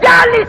40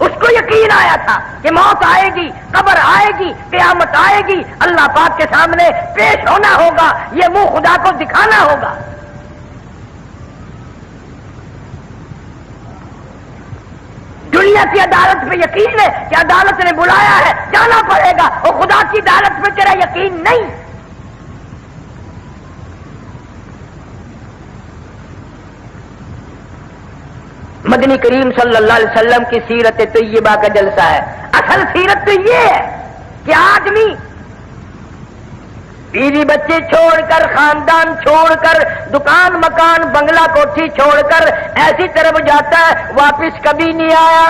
اس کو یقین آیا تھا کہ موت آئے گی، قبر آئے گی، قیامت آئے گی، اللہ پاک کے سامنے پیش ہونا ہوگا، یہ منہ خدا کو دکھانا ہوگا۔ دنیا کی عدالت پہ یقین ہے کہ عدالت نے بلایا ہے، جانا پڑے گا، اور خدا کی عدالت پہ تیرا یقین نہیں۔ مدنی کریم صلی اللہ علیہ وسلم کی سیرت طیبہ کا جلسہ ہے۔ اصل سیرت تو یہ ہے کہ آدمی بیوی بچے چھوڑ کر، خاندان چھوڑ کر، دکان مکان بنگلہ کوٹھی چھوڑ کر ایسی طرف جاتا ہے، واپس کبھی نہیں آیا۔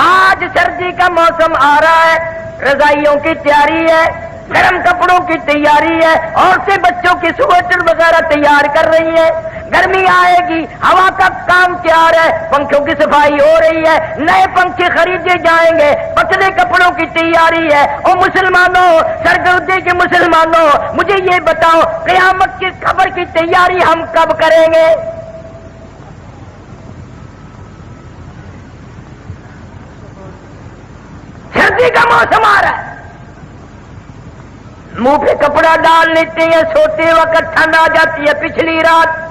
آج سردی کا موسم آ رہا ہے، رضائیوں کی تیاری ہے، گرم کپڑوں کی تیاری ہے، عورتیں بچوں کی سویٹر وغیرہ تیار کر رہی ہیں۔ گرمی آئے گی، ہوا کا کام تیار ہے، پنکھوں کی صفائی ہو رہی ہے، نئے پنکھے خریدے جائیں گے، پتلے کپڑوں کی تیاری ہے۔ او مسلمانوں، سرگردے کے مسلمانوں، مجھے یہ بتاؤ قیامت کی خبر کی تیاری ہم کب کریں گے؟ سردی کا موسم آ رہا ہے، منہ پہ کپڑا ڈال لیتے ہیں، سوتے وقت ٹھنڈ آ جاتی ہے پچھلی رات۔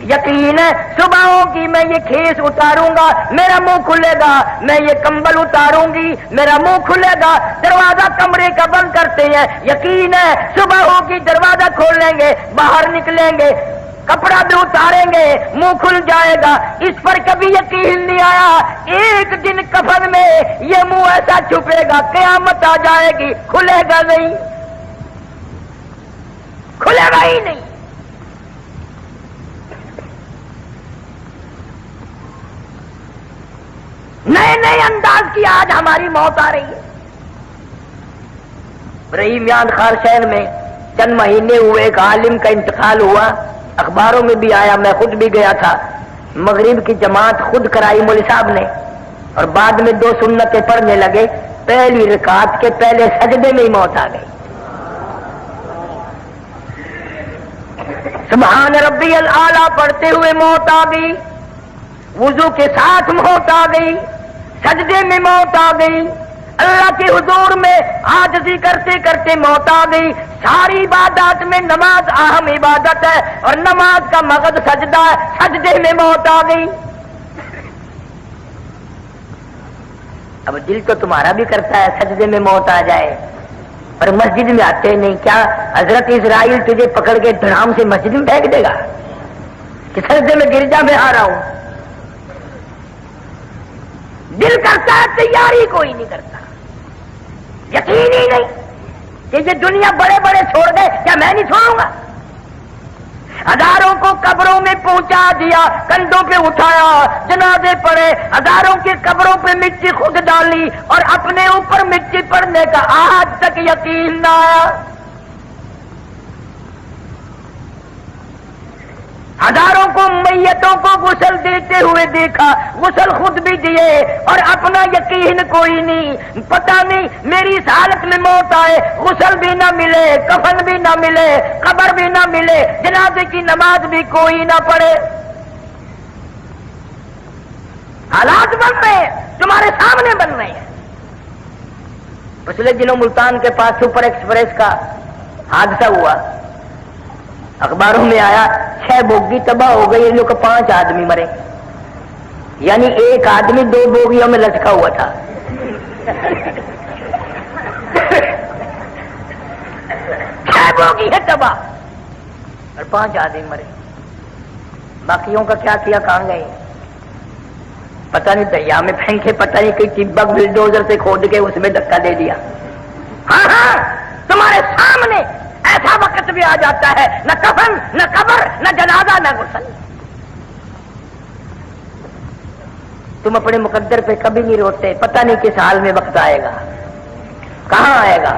یقین ہے صبح ہوگی، میں یہ کھیس اتاروں گا، میرا منہ کھلے گا، میں یہ کمبل اتاروں گی، میرا منہ کھلے گا، دروازہ کمرے کا بند کرتے ہیں۔ یقین ہے صبح ہوگی، دروازہ کھولیں گے، باہر نکلیں گے، کپڑا بھی اتاریں گے، منہ کھل جائے گا۔ اس پر کبھی یقین نہیں آیا، ایک دن کفن میں یہ منہ ایسا چھپے گا، قیامت آ جائے گی، کھلے گا نہیں، کھلے گا ہی نہیں۔ نئے نئے انداز کی آج ہماری موت آ رہی ہے۔ رحیم یان خان شہر میں چند مہینے ہوئے ایک عالم کا انتقال ہوا، اخباروں میں بھی آیا، میں خود بھی گیا تھا۔ مغرب کی جماعت خود کرائی مولوی صاحب نے، اور بعد میں 2 سنتیں پڑھنے لگے، پہلی رکعت کے پہلے سجدے میں ہی موت آ گئی۔ سبحان ربی الاعلیٰ پڑھتے ہوئے موت آ گئی، وضو کے ساتھ موت آ گئی، سجدے میں موت آ گئی، اللہ کے حضور میں عاجزی کرتے کرتے موت آ گئی۔ ساری عبادات میں نماز اہم عبادت ہے، اور نماز کا مقصد سجدہ ہے، سجدے میں موت آ گئی۔ اب دل تو تمہارا بھی کرتا ہے سجدے میں موت آ جائے، پر مسجد میں آتے نہیں۔ کیا حضرت اسرائیل تجھے پکڑ کے دھڑام سے مسجد میں پھینک دے گا کہ سجدے میں گرجا میں آ رہا ہوں؟ دل کرتا ہے، تیاری کوئی نہیں کرتا، یقین ہی نہیں کہ یہ دنیا بڑے بڑے چھوڑ گئے، کیا میں نہیں چھوڑوں گا؟ ہزاروں کو قبروں میں پہنچا دیا، کندھوں پہ اٹھایا، جنازے پڑے، ہزاروں کی قبروں پہ مٹی خود ڈالی، اور اپنے اوپر مٹی پڑنے کا آج تک یقین نہ آیا۔ ہزاروں کو میتوں کو غسل دیتے ہوئے دیکھا، غسل خود بھی دیے، اور اپنا یقین کوئی نہیں۔ پتہ نہیں میری اس حالت میں موت آئے، غسل بھی نہ ملے، کفن بھی نہ ملے، قبر بھی نہ ملے، جنازے کی نماز بھی کوئی نہ پڑھے۔ حالات بن رہے ہیں، تمہارے سامنے بن رہے ہیں۔ پچھلے دنوں ملتان کے پاس سپر ایکسپریس کا حادثہ ہوا، اخباروں میں آیا 6 بوگی تباہ ہو گئی، ان لوگ 5 آدمی مرے، یعنی ایک آدمی 2 بوگیوں میں لٹکا ہوا تھا۔ 6 بوگی ہے تباہ اور 5 آدمی مرے، باقیوں کا کیا کیا، کہاں گئے پتہ نہیں، دریا میں پھینکے، پتہ نہیں کوئی ٹبک بلڈوزر سے کھود کے اس میں دھکا دے دیا۔ ہاں ہاں، تمہارے سامنے ایسا وقت بھی آ جاتا ہے، نہ کفن، نہ قبر، نہ جنازہ، نہ غسل۔ تم اپنے مقدر پہ کبھی نہیں روتے، پتہ نہیں کس حال میں وقت آئے گا، کہاں آئے گا۔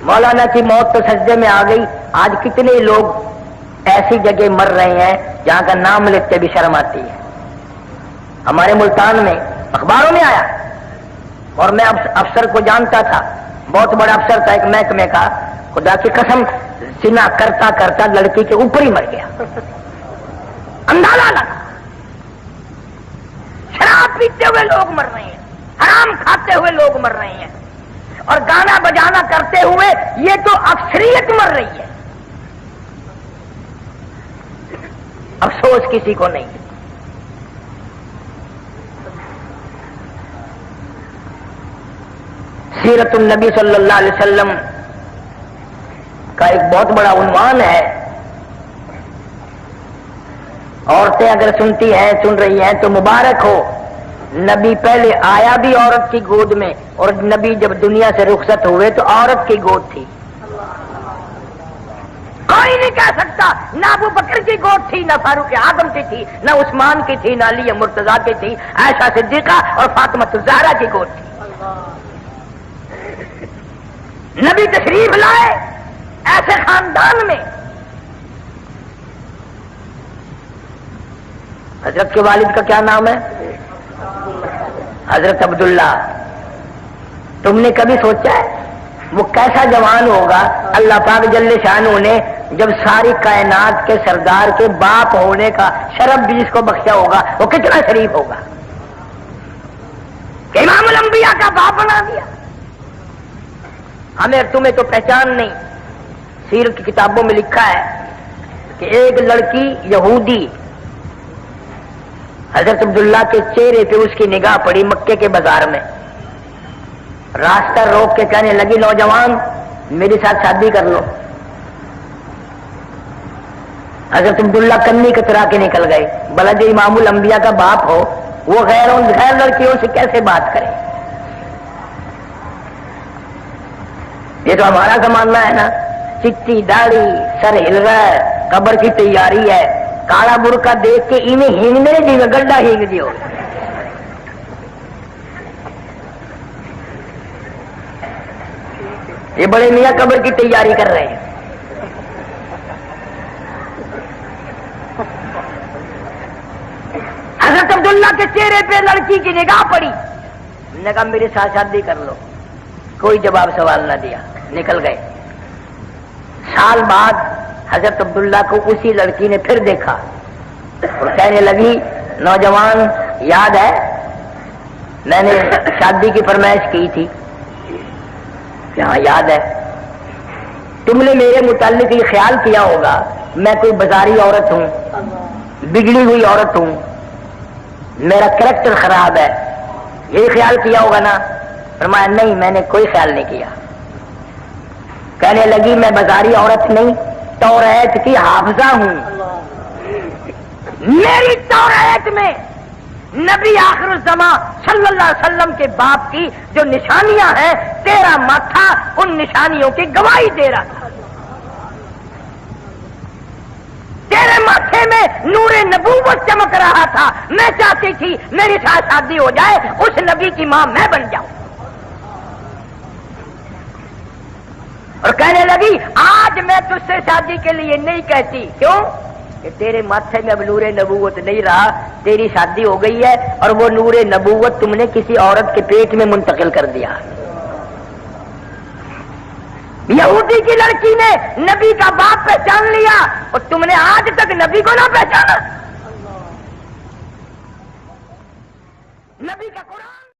مولانا کی موت تو سجدے میں آ گئی، آج کتنے لوگ ایسی جگہ مر رہے ہیں جہاں کا نام لیتے بھی شرم آتی ہے۔ ہمارے ملتان میں اخباروں میں آیا، اور میں افسر کو جانتا تھا، بہت بڑا افسر تھا ایک محکمے کا، خدا کی قسم زنا کرتا کرتا لڑکی کے اوپر ہی مر گیا، اندازہ لگا۔ شراب پیتے ہوئے لوگ مر رہے ہیں، حرام کھاتے ہوئے لوگ مر رہے ہیں، اور گانا بجانا کرتے ہوئے یہ تو اکثریت مر رہی ہے، افسوس کسی کو نہیں۔ سیرت النبی صلی اللہ علیہ وسلم کا ایک بہت بڑا عنوان ہے، عورتیں اگر سنتی ہیں، سن رہی ہیں تو مبارک ہو، نبی پہلے آیا بھی عورت کی گود میں، اور نبی جب دنیا سے رخصت ہوئے تو عورت کی گود تھی۔ کوئی نہیں کہہ سکتا نہ ابو بکر کی گود تھی، نہ فاروق اعظم کی تھی، نہ عثمان کی تھی، نہ علی مرتضیٰ کی تھی، عائشہ صدیقہ اور فاطمہ الزہرا کی گود تھی۔ نبی تشریف لائے ایسے خاندان میں، حضرت کے والد کا کیا نام ہے؟ حضرت عبداللہ۔ تم نے کبھی سوچا ہے وہ کیسا جوان ہوگا اللہ پاک جل شانہ نے جب ساری کائنات کے سردار کے باپ ہونے کا شرف بھی جس کو بخشا ہوگا، وہ کتنا شریف ہوگا کہ امام الانبیاء کا باپ بنا دیا۔ ہمیں تمہیں تو پہچان نہیں، سیرت کی کتابوں میں لکھا ہے کہ ایک لڑکی یہودی حضرت عبداللہ کے چہرے پہ اس کی نگاہ پڑی مکے کے بازار میں، راستہ روک کے کہنے لگی نوجوان میرے ساتھ شادی کر لو۔ حضرت عبداللہ کنی کترا کے نکل گئے، بھلا جو امام الانبیاء کا باپ ہو وہ غیر لڑکیوں سے کیسے بات کرے؟ یہ تو ہمارا زمانہ ہے نا، چٹی داڑھی سر ہل رہا ہے، قبر کی تیاری ہے، کالا برقع دیکھ کے انہیں ہینگنے دی گڈا ہینگ دیو۔ یہ بڑے میاں قبر کی تیاری کر رہے ہیں۔ حضرت عبداللہ کے چہرے پہ لڑکی کی نگاہ پڑی، نے کہا میرے ساتھ شادی کر لو۔ کوئی جواب سوال نہ دیا، نکل گئے۔ سال بعد حضرت عبداللہ کو اسی لڑکی نے پھر دیکھا اور کہنے لگی نوجوان یاد ہے میں نے شادی کی فرمائش کی تھی؟ ہاں یاد ہے۔ تم نے میرے متعلق یہ خیال کیا ہوگا میں کوئی بازاری عورت ہوں، بگڑی ہوئی عورت ہوں، میرا کریکٹر خراب ہے، یہ خیال کیا ہوگا نا؟ فرمایا نہیں میں نے کوئی خیال نہیں کیا۔ کہنے لگی میں بازاری عورت نہیں، توریت کی حافظہ ہوں، میری توریت میں نبی آخر الزمان صلی اللہ علیہ وسلم کے باپ کی جو نشانیاں ہیں، تیرا ماتھا ان نشانیوں کی گواہی دے رہا تھا۔ تیرے ماتھے میں نور نبوت چمک رہا تھا، میں چاہتی تھی میری ساتھ شادی ہو جائے، اس نبی کی ماں میں بن جاؤں۔ اور کہنے لگی آج میں تجھ سے شادی کے لیے نہیں کہتی، کیوں کہ تیرے ماتھے میں اب نور نبوت نہیں رہا، تیری شادی ہو گئی ہے اور وہ نور نبوت تم نے کسی عورت کے پیٹ میں منتقل کر دیا۔ یہودی کی لڑکی نے نبی کا باپ پہچان لیا اور تم نے آج تک نبی کو نہ پہچانا۔ نبی کا قرآن